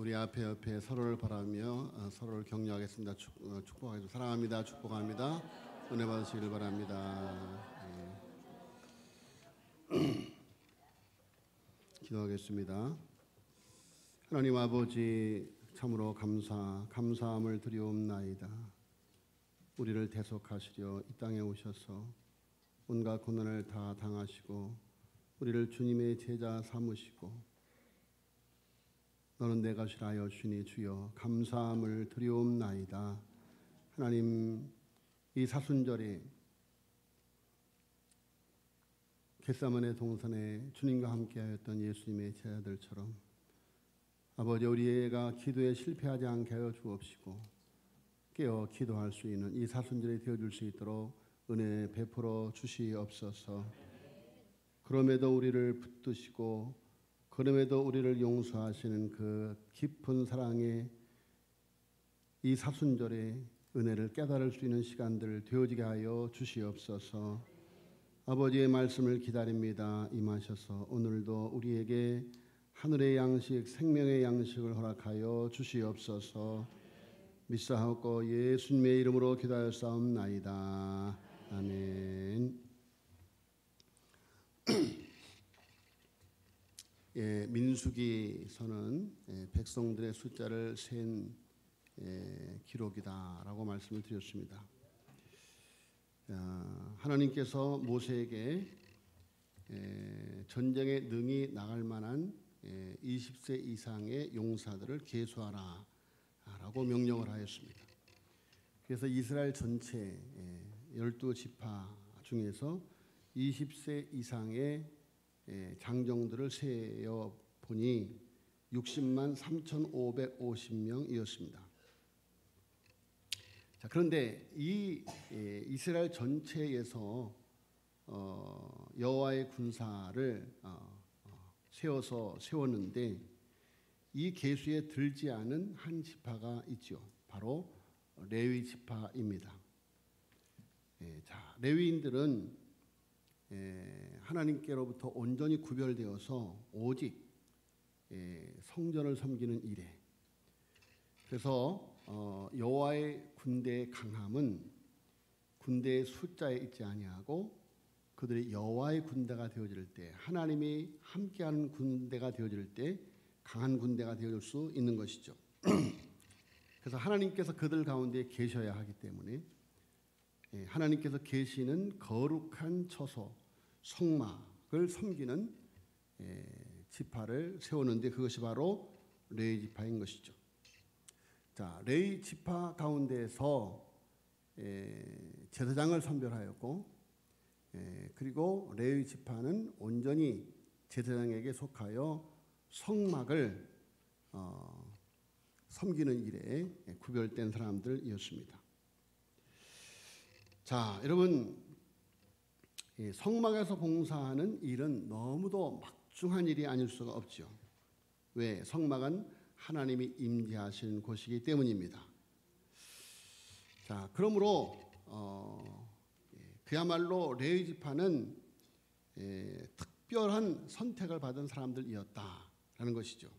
우리 옆에 서로를 바라며 서로를 격려하겠습니다. 축복하겠습니다. 사랑합니다. 축복합니다. 은혜 받으시길 바랍니다. 기도하겠습니다. 하나님 아버지, 참으로 감사함을 드리옵나이다. 우리를 대속하시려 이 땅에 오셔서 온갖 고난을 다 당하시고 우리를 주님의 제자 삼으시고 너는 내 것이라 하여 주니 주여 감사함을 드리옵나이다. 하나님, 이 사순절에 겟세마네 동산에 주님과 함께하였던 예수님의 제자들처럼 아버지, 우리가 기도에 실패하지 않게 하여 주옵시고 깨어 기도할 수 있는 이 사순절이 되어줄 수 있도록 은혜 베풀어 주시옵소서. 그럼에도 우리를 붙드시고 그럼에도 우리를 용서하시는 그 깊은 사랑의 이 사순절에 은혜를 깨달을 수 있는 시간들 되어지게 하여 주시옵소서. 아버지의 말씀을 기다립니다. 임하셔서 오늘도 우리에게 하늘의 양식, 생명의 양식을 허락하여 주시옵소서. 믿사옵고 예수님의 이름으로 기도하였사옵나이다. 아멘. 민수기서는 백성들의 숫자를 센 기록이다라고 말씀을 드렸습니다. 하나님께서 모세에게 전쟁에 능히 나갈 만한 20세 이상의 용사들을 계수하라 라고 명령을 하였습니다. 그래서 이스라엘 전체 12지파 중에서 20세 이상의 장정들을 세어 보니 60만 3,550명이었습니다. 자, 그런데 이 이스라엘 전체에서 여호와의 군사를 세웠는데 이 계수에 들지 않은 한 지파가 있죠. 바로 레위 지파입니다. 자, 레위인들은 하나님께로부터 온전히 구별되어서 오직 성전을 섬기는 일에, 그래서 여호와의 군대의 강함은 군대의 숫자에 있지 아니하고 그들이 여호와의 군대가 되어질 때, 하나님이 함께하는 군대가 되어질 때 강한 군대가 되어질 수 있는 것이죠. 그래서 하나님께서 그들 가운데 계셔야 하기 때문에 하나님께서 계시는 거룩한 처소, 성막을 섬기는 지파를 세우는데 그것이 바로 레위 지파인 것이죠. 자, 레위 지파 가운데서 제사장을 선별하였고, 그리고 레위 지파는 온전히 제사장에게 속하여 성막을 섬기는 일에 구별된 사람들이었습니다. 자, 여러분, 성막에서 봉사하는 일은 너무도 막중한 일이 아닐 수가 없죠. 왜? 성막은 하나님이 임재하시는 곳이기 때문입니다. 자, 그러므로 그야말로 레위 지파는 특별한 선택을 받은 사람들이었다라는 것이죠.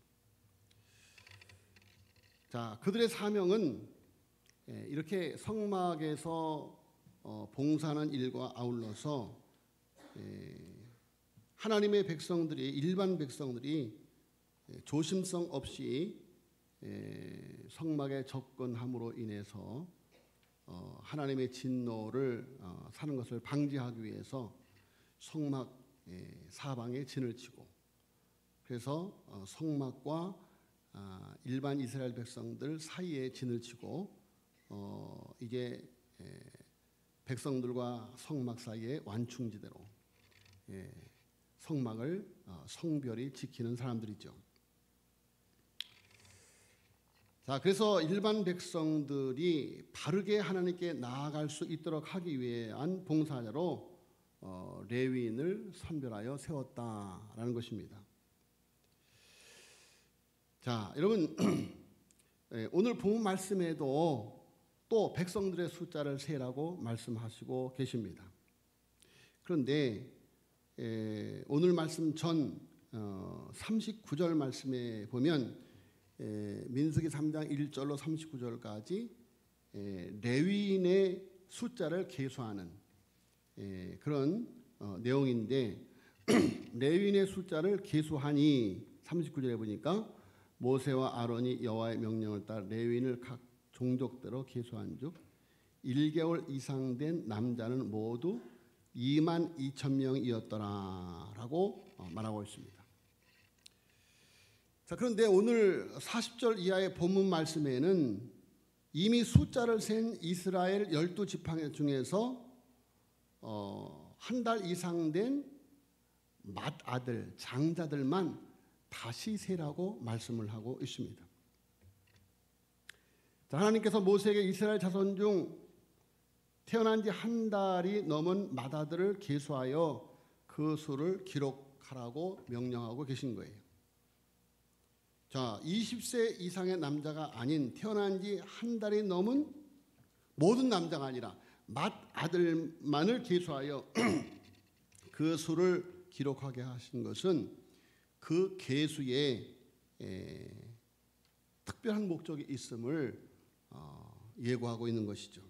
자, 그들의 사명은 이렇게 성막에서 봉사하는 일과 아울러서 하나님의 백성들이, 일반 백성들이 조심성 없이 성막에 접근함으로 인해서 하나님의 진노를 사는 것을 방지하기 위해서 성막 사방에 진을 치고, 그래서 성막과 일반 이스라엘 백성들 사이에 진을 치고 이게 백성들과 성막 사이의 완충지대로 성막을 성별히 지키는 사람들이죠. 자, 그래서 일반 백성들이 바르게 하나님께 나아갈 수 있도록 하기 위한 봉사자로 레위인을 선별하여 세웠다라는 것입니다. 자, 여러분, 오늘 본 말씀에도 또 백성들의 숫자를 세라고 말씀하시고 계십니다. 그런데 오늘 말씀 전 39절 말씀에 보면 민수기 3장 1절로 39절까지 레위인의 숫자를 계수하는 그런 내용인데 레위인의 숫자를 계수하니 39절에 보니까 모세와 아론이 여호와의 명령을 따라 레위인을 각 종족대로 계수한즉 1개월 이상 된 남자는 모두 22,000명이었더라라고 말하고 있습니다. 자, 그런데 오늘 40절 이하의 본문 말씀에는 이미 숫자를 센 이스라엘 12지파 중에서 한 달 이상 된 맏아들, 장자들만 다시 세라고 말씀을 하고 있습니다. 자, 하나님께서 모세에게 이스라엘 자손 중 태어난 지 한 달이 넘은 맏아들을 계수하여 그 수를 기록하라고 명령하고 계신 거예요. 자, 20세 이상의 남자가 아닌 태어난 지 한 달이 넘은 모든 남자가 아니라 맏아들만을 계수하여 그 수를 기록하게 하신 것은 그 계수에 특별한 목적이 있음을 예고하고 있는 것이죠.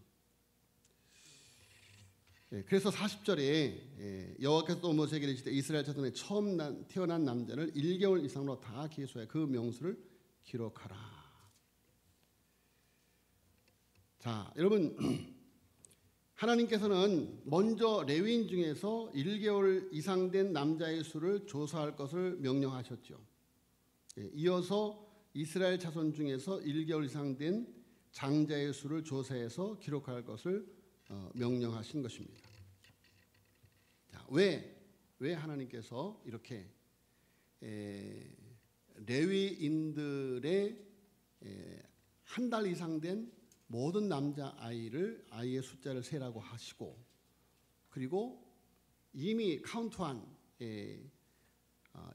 그래서 40절에 여호와께서 또 모세에게 이르시되 이스라엘 자손에 처음 태어난 남자를 1개월 이상으로 다 계수하여 그 명수를 기록하라. 자, 여러분, 하나님께서는 먼저 레위인 중에서 1개월 이상 된 남자의 수를 조사할 것을 명령하셨죠. 이어서 이스라엘 자손 중에서 1개월 이상 된 장자의 수를 조사해서 기록할 것을 명령하신 것입니다. 자, 왜 하나님께서 이렇게 레위인들의 한 달 이상 된 모든 남자 아이의 숫자를 세라고 하시고, 그리고 이미 카운트한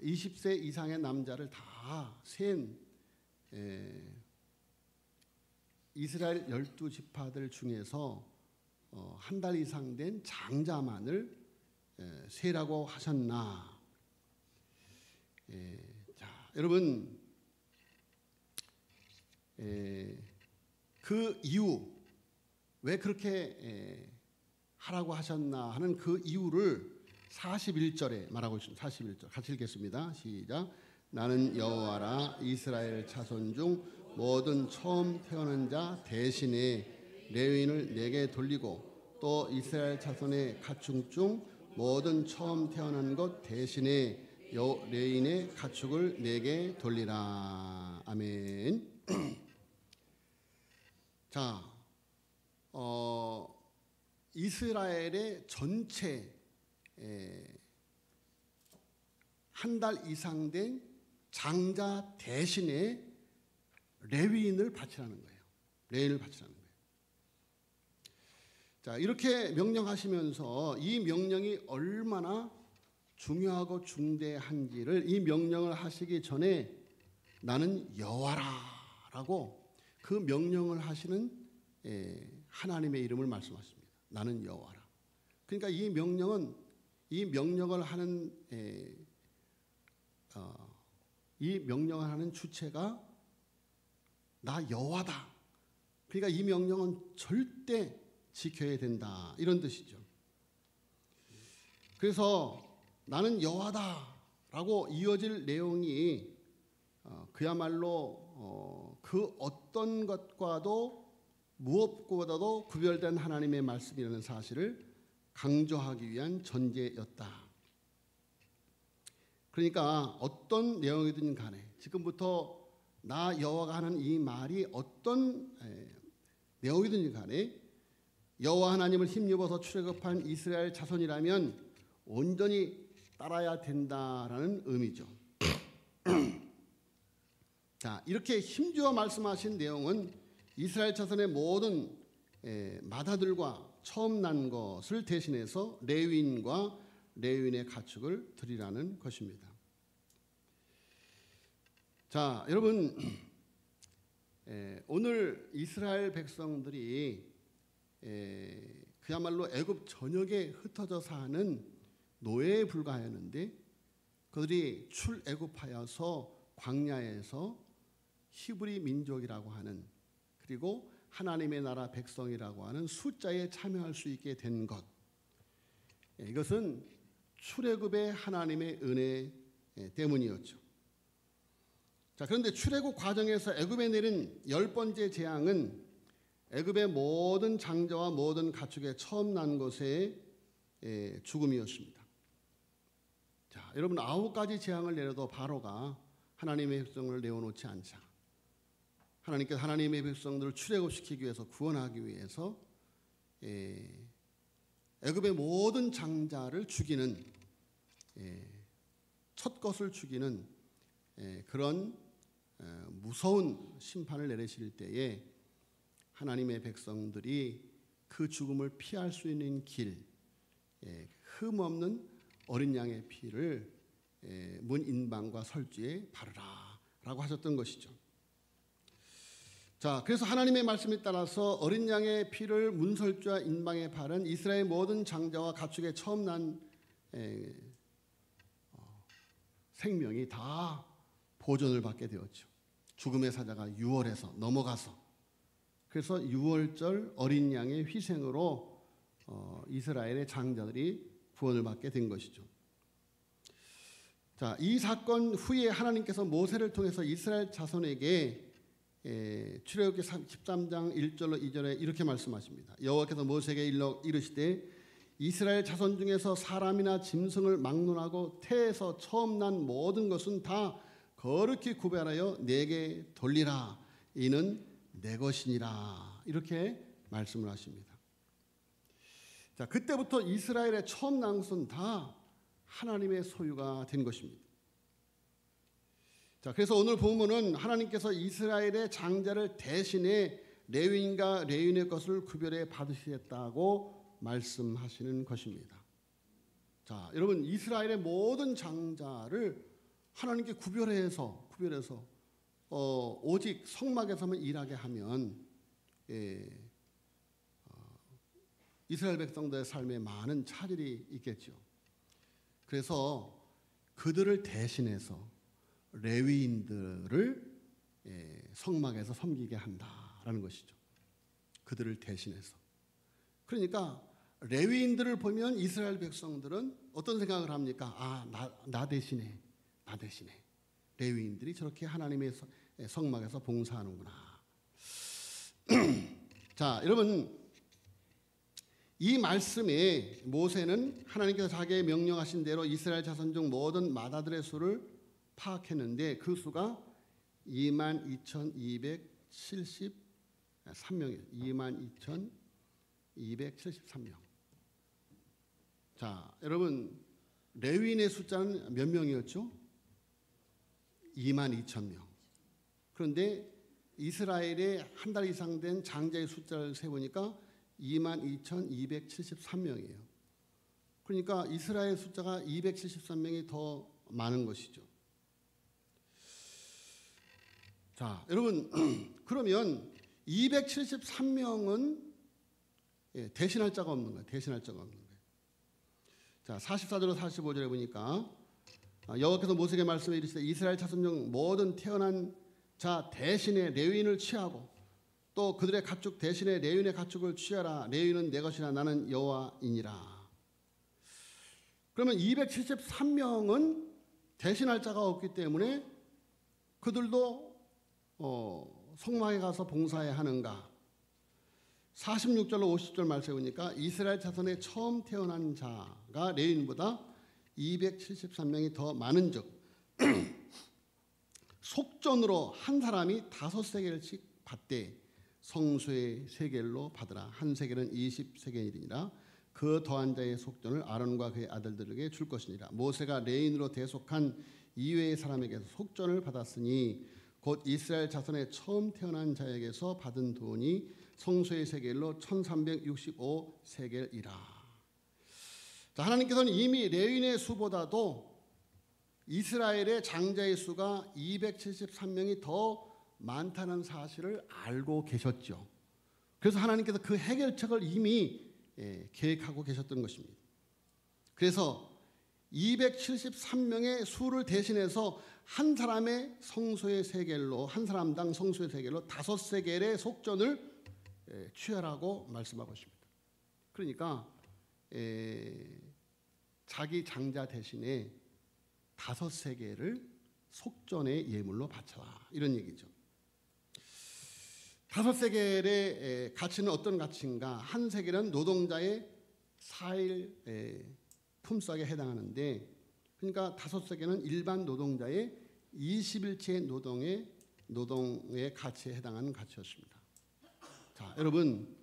20세 이상의 남자를 다 센 이스라엘 12지파들 중에서 한 달 이상 된 장자만을 세라고 하셨나? 자, 여러분, 그 이유, 왜 그렇게 하라고 하셨나 하는 그 이유를 41절에 말하고 있습니다. 41절 같이 읽겠습니다. 시작. 나는 여호와라. 이스라엘 자손 중 모든 처음 태어난 자 대신에 레위인을 내게 돌리고 또 이스라엘 자손의 가축 중 모든 처음 태어난 것 대신에 레위인의 가축을 내게 돌리라. 아멘. 자, 이스라엘의 전체 한 달 이상 된 장자 대신에 레위인을 바치라는 거예요. 레위인을 바치라는 거예요. 자, 이렇게 명령하시면서 이 명령이 얼마나 중요하고 중대한지를 이 명령을 하시기 전에 나는 여호와라라고 그 명령을 하시는 하나님의 이름을 말씀하십니다. 나는 여호와라. 그러니까 이 명령을 하는 이 명령을 하는 주체가 나 여호와다. 그러니까 이 명령은 절대 지켜야 된다. 이런 뜻이죠. 그래서 나는 여호와다라고 이어질 내용이 그야말로 그 어떤 것과도 무엇보다도 구별된 하나님의 말씀이라는 사실을 강조하기 위한 전제였다. 그러니까 어떤 내용이든 간에 지금부터 나 여호와가 하는 이 말이 어떤 내용이든 간에 여호와 하나님을 힘입어서 출애굽한 이스라엘 자손이라면 온전히 따라야 된다라는 의미죠. 자, 이렇게 힘주어 말씀하신 내용은 이스라엘 자손의 모든 맏아들과 처음 난 것을 대신해서 레위인과 레위인의 가축을 드리라는 것입니다. 자, 여러분, 오늘 이스라엘 백성들이 그야말로 애굽 전역에 흩어져 사는 노예에 불과하였는데 그들이 출애굽하여서 광야에서 히브리 민족이라고 하는, 그리고 하나님의 나라 백성이라고 하는 숫자에 참여할 수 있게 된 것, 이것은 출애굽의 하나님의 은혜 때문이었죠. 자, 그런데 출애굽 과정에서 애굽에 내린 10번째 재앙은 애굽의 모든 장자와 모든 가축의 처음 난 것의 죽음이었습니다. 자, 여러분 9가지 재앙을 내려도 바로가 하나님의 백성을 내어놓지 않자. 하나님께서 하나님의 백성들을 출애굽시키기 위해서, 구원하기 위해서 애굽의 모든 장자를 죽이는, 첫 것을 죽이는 그런 무서운 심판을 내리실 때에 하나님의 백성들이 그 죽음을 피할 수 있는 길, 흠없는 어린 양의 피를 문 인방과 설주에 바르라라고 하셨던 것이죠. 자, 그래서 하나님의 말씀에 따라서 어린 양의 피를 문설주와 인방에 바른 이스라엘 모든 장자와 가축의 처음 난 생명이 다 보존을 받게 되었죠. 죽음의 사자가 유월에서 넘어가서, 그래서 유월절 어린 양의 희생으로 이스라엘의 장자들이 구원을 받게 된 것이죠. 자, 이 사건 후에 하나님께서 모세를 통해서 이스라엘 자손에게 출애굽기 13장 1절로 2절에 이렇게 말씀하십니다. 여호와께서 모세에게 이르시되 이스라엘 자손 중에서 사람이나 짐승을 막론하고 태에서 처음 난 모든 것은 다 거룩히 구별하여 내게 돌리라. 이는 내 것이니라. 이렇게 말씀을 하십니다. 자, 그때부터 이스라엘의 처음 난 것은 다 하나님의 소유가 된 것입니다. 자, 그래서 오늘 본문은 하나님께서 이스라엘의 장자를 대신해 레위인과 레위인의 것을 구별해 받으시겠다고 말씀하시는 것입니다. 자, 여러분, 이스라엘의 모든 장자를 하나님께 구별해서 오직 성막에서만 일하게 하면 이스라엘 백성들의 삶에 많은 차질이 있겠죠. 그래서 그들을 대신해서 레위인들을 성막에서 섬기게 한다라는 것이죠. 그들을 대신해서. 그러니까 레위인들을 보면 이스라엘 백성들은 어떤 생각을 합니까? 아, 나 대신에 레위인들이 저렇게 하나님의 성막에서 봉사하는구나. 자, 여러분, 이 말씀에 모세는 하나님께서 자기의 명령하신 대로 이스라엘 자손 중 모든 마다들의 수를 파악했는데 그 수가 22,273명이에요. 22,273명. 자, 여러분, 레위인의 숫자는 몇 명이었죠? 22,000명. 그런데 이스라엘에 한 달 이상 된 장자의 숫자를 세보니까 22,273명이에요. 그러니까 이스라엘 숫자가 273명이 더 많은 것이죠. 자, 여러분, 그러면 273명은 대신할 자가 없는 거예요. 자, 44절로 45절에 보니까 여호와께서 모세에게 말씀해 이르시되 이스라엘 자손 중 모든 태어난 자 대신에 레위인을 취하고 또 그들의 가축 대신에 레위인의 가축을 취하라. 레위인은 내 것이라 나는 여호와이니라. 그러면 273명은 대신할 자가 없기 때문에 그들도 성막에 가서 봉사해야 하는가? 46절로 50절 말씀해 보니까 이스라엘 자손의 처음 태어난 자가 레위인보다 273명이 더 많은즉 속전으로 한 사람이 5세겔씩 받되 성소의 세겔로 받으라. 한 세겔은 20세겔이니라. 그 더한 자의 속전을 아론과 그의 아들들에게 줄 것이니라. 모세가 레위인으로 대속한 이외의 사람에게서 속전을 받았으니 곧 이스라엘 자손의 처음 태어난 자에게서 받은 돈이 성소의 세겔로 1365세겔이라. 자, 하나님께서는 이미 레위인의 수보다도 이스라엘의 장자의 수가 273명이 더 많다는 사실을 알고 계셨죠. 그래서 하나님께서 그 해결책을 이미 계획하고 계셨던 것입니다. 그래서 273명의 수를 대신해서 한 사람의 성소의 세겔로, 한 사람당 성소의 세겔로 5세겔의 속전을 취하라고 말씀하고 있습니다. 그러니까 자기 장자 대신에 5세겔을 속전의 예물로 바쳐라, 이런 얘기죠. 5세겔의 가치는 어떤 가치인가? 한 세겔은 노동자의 4일 품삯에 해당하는데, 그러니까 5세겔은 일반 노동자의 20일치의 노동의 가치에 해당하는 가치였습니다. 자, 여러분,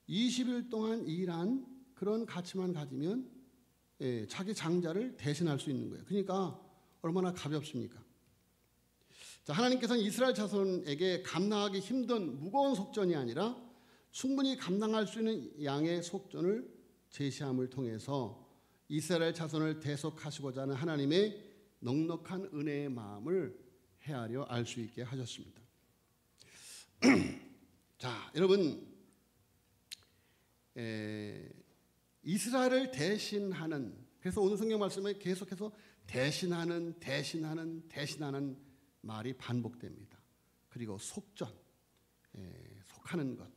20일 동안 일한 그런 가치만 가지면 자기 장자를 대신할 수 있는 거예요. 그러니까 얼마나 가볍습니까? 자, 하나님께서는 이스라엘 자손에게 감당하기 힘든 무거운 속전이 아니라 충분히 감당할 수 있는 양의 속전을 제시함을 통해서 이스라엘 자손을 대속하시고자 하는 하나님의 넉넉한 은혜의 마음을 헤아려 알 수 있게 하셨습니다. 자, 여러분, 이스라엘을 대신하는, 그래서 오늘 성경 말씀에 계속해서 대신하는 말이 반복됩니다. 그리고 속전, 속하는 것.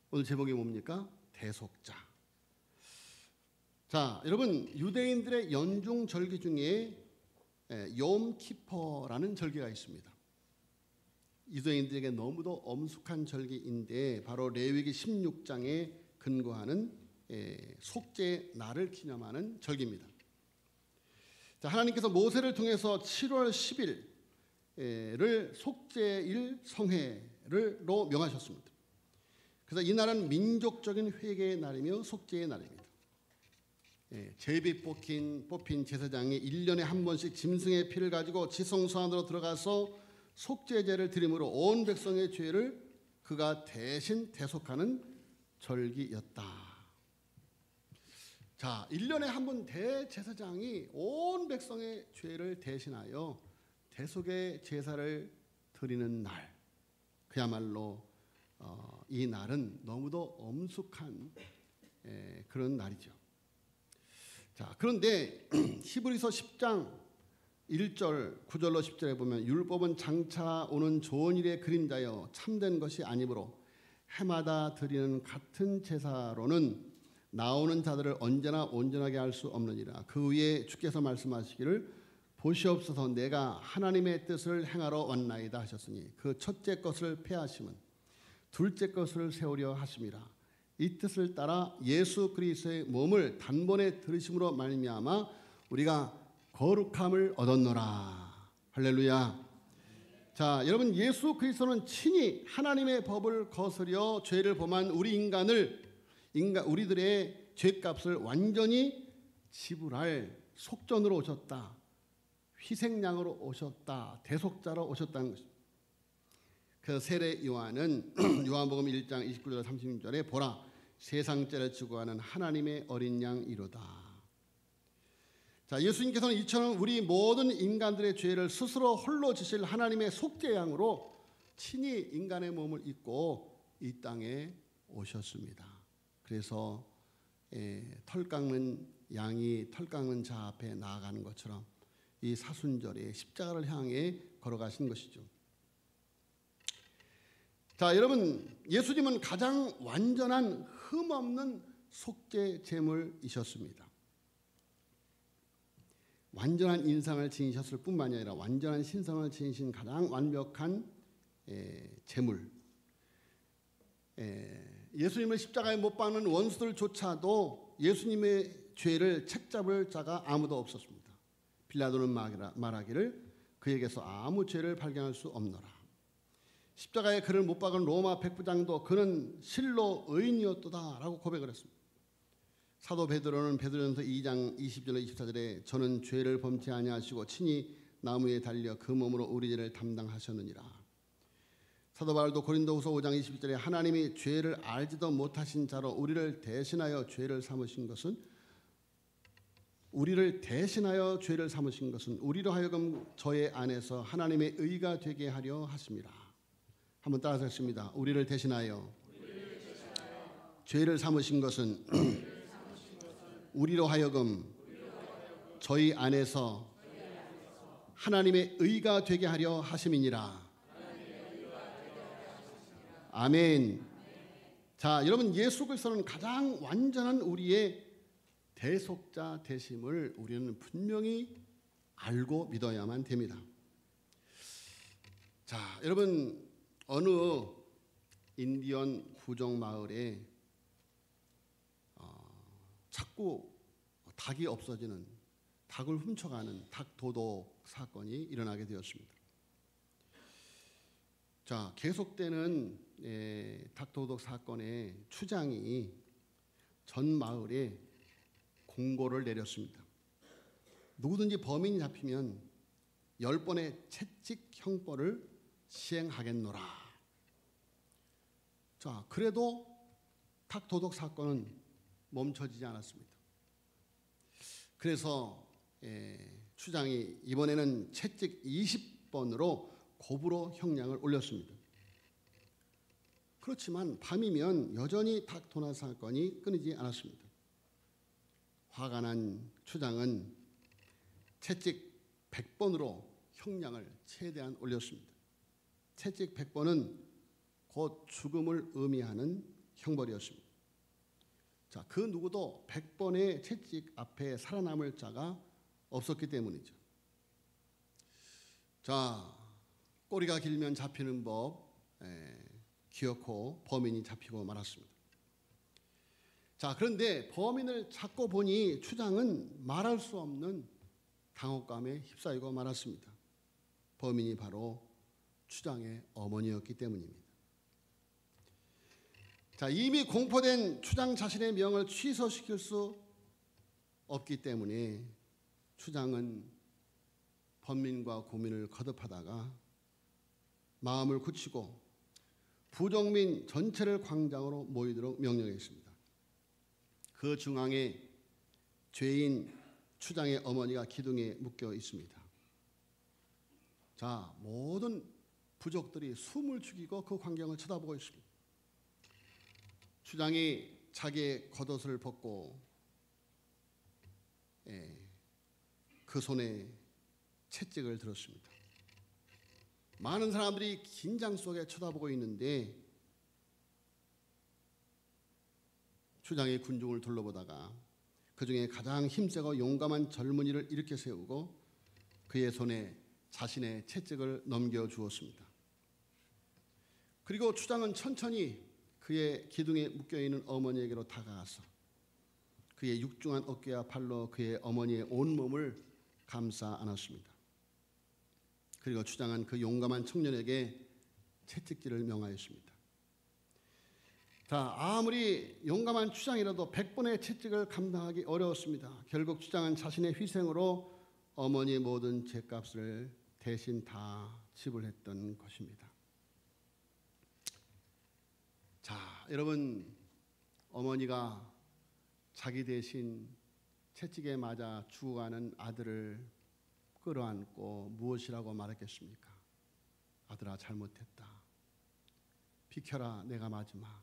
오늘 제목이 뭡니까? 대속자. 자, 여러분, 유대인들의 연중 절기 중에 욤 키퍼라는 절기가 있습니다. 유대인들에게 너무도 엄숙한 절기인데 바로 레위기 16장에 근거하는 속죄의 날을 기념하는 절기입니다. 자, 하나님께서 모세를 통해서 7월 10일을 속죄일 성회로 명하셨습니다. 그래서 이 날은 민족적인 회개의 날이며 속죄의 날입니다. 제비 뽑힌 제사장이 1년에 한 번씩 짐승의 피를 가지고 지성소 안으로 들어가서 속죄제를 드림으로 온 백성의 죄를 그가 대신 대속하는 절기였다. 자, 1년에 한 번 대제사장이 온 백성의 죄를 대신하여 대속의 제사를 드리는 날, 그야말로 이 날은 너무도 엄숙한 그런 날이죠. 자, 그런데 히브리서 10장 1절 9절로 10절에 보면 율법은 장차 오는 좋은 일의 그림자여 참된 것이 아니므로 해마다 드리는 같은 제사로는 나오는 자들을 언제나 온전하게 할 수 없느니라. 그 위에 주께서 말씀하시기를 보시옵소서 내가 하나님의 뜻을 행하러 왔나이다 하셨으니 그 첫째 것을 폐하심은 둘째 것을 세우려 하심이라. 이 뜻을 따라 예수 그리스도의 몸을 단번에 들으심으로 말미암아 우리가 거룩함을 얻었노라. 할렐루야. 자, 여러분, 예수 그리스도는 친히 하나님의 법을 거스려 죄를 범한 우리들의 죄값을 완전히 지불할 속전으로 오셨다. 희생양으로 오셨다. 대속자로 오셨다는 것입니다. 그 세례 요한은 요한복음 1장 29절 36절에 보라 세상 죄를 지고 하는 하나님의 어린 양 이로다. 자, 예수님께서는 이처럼 우리 모든 인간들의 죄를 스스로 홀로 지실 하나님의 속죄양으로 친히 인간의 몸을 입고 이 땅에 오셨습니다. 그래서 털 깎는 양이 털 깎는 자 앞에 나아가는 것처럼 이 사순절에 십자가를 향해 걸어가신 것이죠. 자, 여러분, 예수님은 가장 완전한 흠없는 속죄 제물이셨습니다. 완전한 인상을 지니셨을 뿐만이 아니라 완전한 신성을 지니신 가장 완벽한 제물. 예수님을 십자가에 못 박는 원수들조차도 예수님의 죄를 책잡을 자가 아무도 없었습니다. 빌라도는 말하기를 그에게서 아무 죄를 발견할 수 없노라. 십자가에 그를 못 박은 로마 백부장도 그는 실로 의인이었도다 라고 고백을 했습니다. 사도 베드로는 베드로전서 2장 20절로 24절에 저는 죄를 범치 아니하시고 친히 나무에 달려 그 몸으로 우리 죄를 담당하셨느니라. 사도 바울도 고린도후서 5장 22절에 하나님이 죄를 알지도 못하신 자로 우리를 대신하여 죄를 삼으신 것은 우리로 하여금 저의 안에서 하나님의 의가 되게 하려 하심이라. 한번 따라서 했습니다. 우리를 대신하여 죄를 삼으신 것은 우리로 하여금 저희 안에서 하나님의 의가 되게 하려 하심이니라. 아멘. 자, 여러분, 예수 그리스도는 가장 완전한 우리의 대속자 되심을 우리는 분명히 알고 믿어야만 됩니다. 자, 여러분, 어느 인디언 부족 마을에 자꾸 닭이 없어지는, 닭을 훔쳐가는 닭 도둑 사건이 일어나게 되었습니다. 자, 계속되는 닭 도둑 사건의 추장이 전 마을에 공고를 내렸습니다. 누구든지 범인이 잡히면 10번의 채찍 형벌을 시행하겠노라. 자, 그래도 닭 도둑 사건은 멈춰지지 않았습니다. 그래서 추장이 이번에는 채찍 20번으로 고부로 형량을 올렸습니다. 그렇지만 밤이면 여전히 닭 도둑 사건이 끊이지 않았습니다. 화가 난 추장은 채찍 100번으로 형량을 최대한 올렸습니다. 채찍 100번은 곧 죽음을 의미하는 형벌이었습니다. 자, 그 누구도 100번의 채찍 앞에 살아남을 자가 없었기 때문이죠. 자, 꼬리가 길면 잡히는 법 기어코 범인이 잡히고 말았습니다. 자, 그런데 범인을 찾고 보니 추장은 말할 수 없는 당혹감에 휩싸이고 말았습니다. 범인이 바로 추장의 어머니였기 때문입니다. 자, 이미 공포된 추장 자신의 명을 취소시킬 수 없기 때문에 추장은 범민과 고민을 거듭하다가 마음을 굳히고 부족민 전체를 광장으로 모이도록 명령했습니다. 그 중앙에 죄인 추장의 어머니가 기둥에 묶여 있습니다. 자, 모든 부족들이 숨을 죽이고 그 광경을 쳐다보고 있습니다. 추장이 자기의 겉옷을 벗고 그 손에 채찍을 들었습니다. 많은 사람들이 긴장 속에 쳐다보고 있는데 추장이 군중을 둘러보다가 그 중에 가장 힘세고 용감한 젊은이를 일으켜 세우고 그의 손에 자신의 채찍을 넘겨주었습니다. 그리고 추장은 천천히 그의 기둥에 묶여있는 어머니에게로 다가가서 그의 육중한 어깨와 팔로 그의 어머니의 온몸을 감싸 안았습니다. 그리고 추장은 그 용감한 청년에게 채찍질을 명하였습니다. 자, 아무리 용감한 추장이라도 100번의 채찍을 감당하기 어려웠습니다. 결국 추장은 자신의 희생으로 어머니의 모든 죗값을 대신 다 지불했던 것입니다. 자, 여러분, 어머니가 자기 대신 채찍에 맞아 죽어가는 아들을 끌어안고 무엇이라고 말했겠습니까? 아들아, 잘못했다. 비켜라, 내가 맞으마.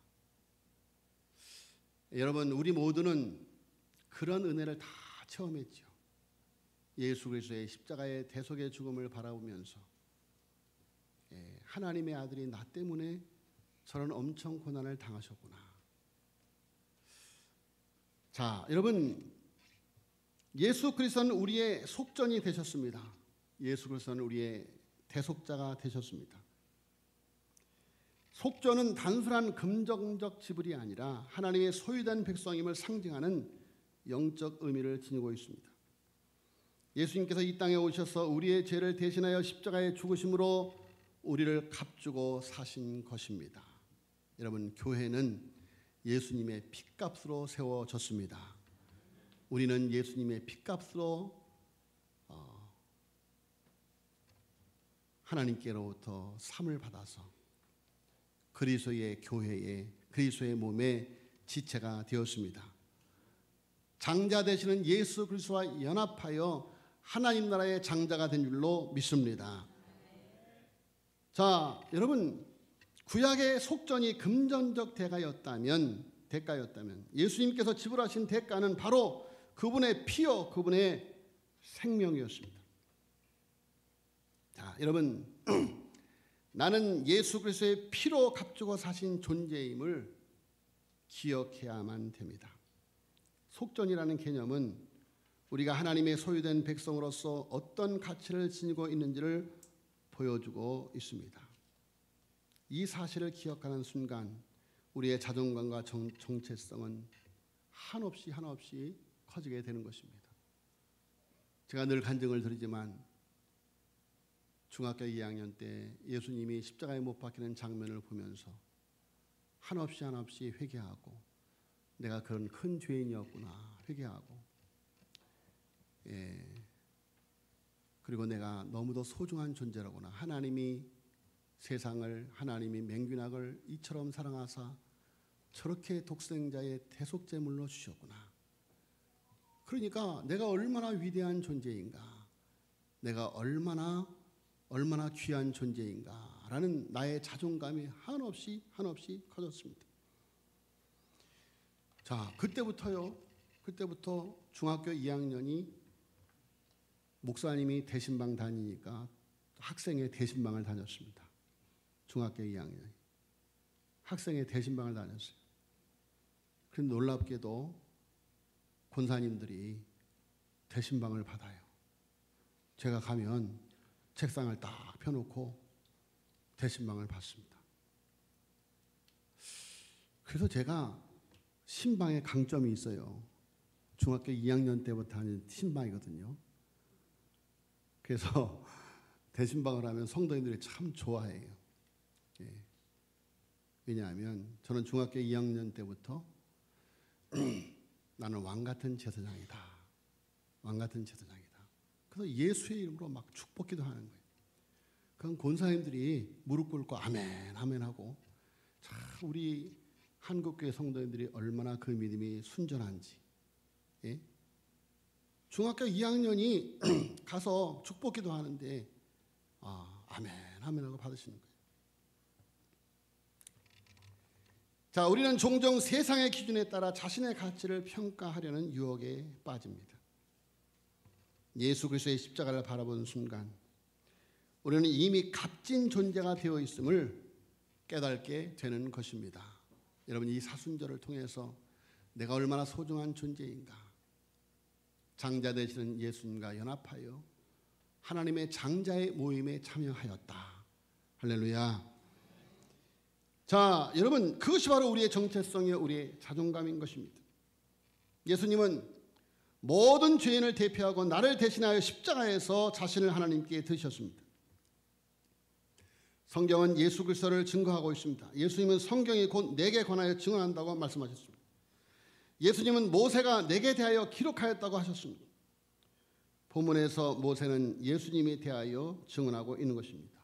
여러분, 우리 모두는 그런 은혜를 다 체험했죠. 예수 그리스도의 십자가의 대속의 죽음을 바라보면서 하나님의 아들이 나 때문에 저런 엄청 고난을 당하셨구나. 자, 여러분, 예수 그리스도는 우리의 속전이 되셨습니다. 예수 그리스도는 우리의 대속자가 되셨습니다. 속전은 단순한 금전적 지불이 아니라 하나님의 소유된 백성임을 상징하는 영적 의미를 지니고 있습니다. 예수님께서 이 땅에 오셔서 우리의 죄를 대신하여 십자가에 죽으심으로 우리를 값주고 사신 것입니다. 여러분, 교회는 예수님의 핏값으로 세워졌습니다. 우리는 예수님의 핏값으로 하나님께로부터 삼을 받아서 그리스도의 교회에, 그리스도의 몸에 지체가 되었습니다. 장자 되시는 예수 그리스도와 연합하여 하나님 나라의 장자가 된 줄로 믿습니다. 자, 여러분, 구약의 속전이 금전적 대가였다면 예수님께서 지불하신 대가는 바로 그분의 피요, 그분의 생명이었습니다. 여러분, 나는 예수 그리스도의 피로 값주고 사신 존재임을 기억해야만 됩니다. 속전이라는 개념은 우리가 하나님의 소유된 백성으로서 어떤 가치를 지니고 있는지를 보여주고 있습니다. 이 사실을 기억하는 순간 우리의 자존감과 정체성은 한없이 커지게 되는 것입니다. 제가 늘 간증을 드리지만 중학교 2학년 때 예수님이 십자가에 못 박히는 장면을 보면서 한없이 회개하고 내가 그런 큰 죄인이었구나 회개하고 그리고 내가 너무도 소중한 존재라구나. 하나님이 세상을 하나님이 맹균학을 이처럼 사랑하사 저렇게 독생자의 대속제물로 주셨구나. 그러니까 내가 얼마나 위대한 존재인가, 내가 얼마나 귀한 존재인가라는 나의 자존감이 한없이 커졌습니다. 자, 그때부터 중학교 2학년이 목사님이 대신방 다니니까 학생의 대신방을 다녔습니다. 중학교 2학년이 학생의 대신방을 다녔어요. 그런데 놀랍게도 권사님들이 대신방을 받아요. 제가 가면 책상을 딱 펴놓고 대신방을 받습니다. 그래서 제가 신방에 강점이 있어요. 중학교 2학년 때부터 하는 신방이거든요. 그래서 대신방을 하면 성도님들이 참 좋아해요. 왜냐하면 저는 중학교 2학년 때부터 나는 왕같은 제사장이다. 왕같은 제사장이다. 그래서 예수의 이름으로 막 축복기도 하는 거예요. 그럼 권사님들이 무릎 꿇고 아멘 하고 참 우리 한국교회 성도님들이 얼마나 그 믿음이 순전한지. 예? 중학교 2학년이 가서 축복기도 하는데 아멘 하고 받으시는 거예요. 자, 우리는 종종 세상의 기준에 따라 자신의 가치를 평가하려는 유혹에 빠집니다. 예수 그리스도의 십자가를 바라보는 순간 우리는 이미 값진 존재가 되어 있음을 깨닫게 되는 것입니다. 여러분, 이 사순절을 통해서 내가 얼마나 소중한 존재인가, 장자 되시는 예수님과 연합하여 하나님의 장자의 모임에 참여하였다. 할렐루야. 자, 여러분, 그것이 바로 우리의 정체성이요 우리의 자존감인 것입니다. 예수님은 모든 죄인을 대표하고 나를 대신하여 십자가에서 자신을 하나님께 드리셨습니다. 성경은 예수 그리스도를 증거하고 있습니다. 예수님은 성경이 곧 내게 관하여 증언한다고 말씀하셨습니다. 예수님은 모세가 내게 대하여 기록하였다고 하셨습니다. 본문에서 모세는 예수님에 대하여 증언하고 있는 것입니다.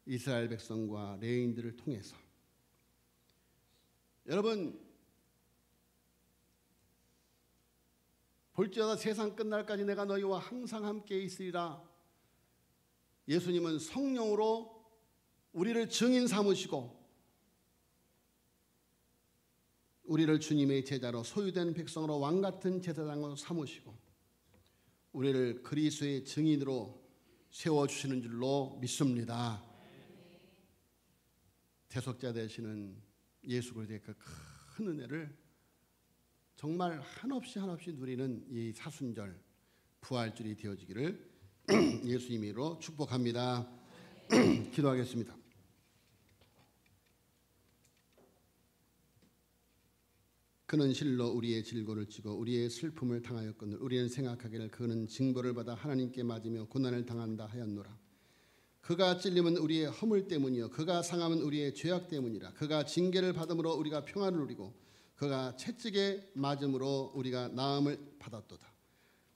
이스라엘 백성과 레위인들을 통해서. 여러분, 볼지어다 세상 끝날까지 내가 너희와 항상 함께 있으리라. 예수님은 성령으로 우리를 증인 삼으시고 우리를 주님의 제자로 소유된 백성으로 왕같은 제사장으로 삼으시고 우리를 그리스도의 증인으로 세워주시는 줄로 믿습니다. 대속자 되시는 예수 그리스도의 그 큰 은혜를 정말 한없이 누리는 이 사순절 부활절이 되어지기를 예수님으로 축복합니다. 기도하겠습니다. 그는 실로 우리의 질고를 지고 우리의 슬픔을 당하였거늘 우리는 생각하기를 그는 징벌을 받아 하나님께 맞으며 고난을 당한다 하였노라. 그가 찔림은 우리의 허물 때문이요 그가 상함은 우리의 죄악 때문이라. 그가 징계를 받음으로 우리가 평안을 누리고 그가 채찍에 맞음으로 우리가 나음을 받았도다.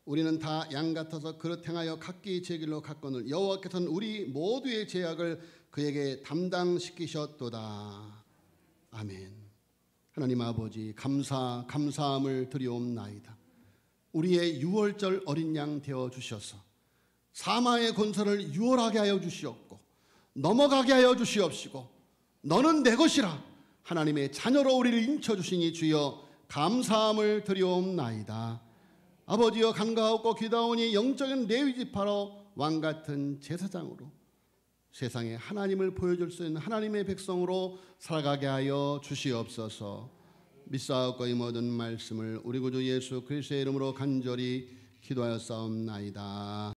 우리는 다 양 같아서 그릇 행하여 각기 제 길로 갔거늘 여호와께서는 우리 모두의 죄악을 그에게 담당시키셨도다. 아멘. 하나님 아버지, 감사함을 드리옵나이다. 우리의 유월절 어린 양 되어 주셔서 사망의 권세를 유월하게 하여 주시옵고 넘어가게 하여 주시옵시고 너는 내 것이라 하나님의 자녀로 우리를 인쳐주시니 주여 감사함을 드리옵나이다. 아버지여 간과하옵고 기다오니 영적인 레위지파로 왕같은 제사장으로 세상에 하나님을 보여줄 수 있는 하나님의 백성으로 살아가게 하여 주시옵소서. 믿사옵고 이 모든 말씀을 우리 구주 예수 그리스도의 이름으로 간절히 기도하였사옵나이다.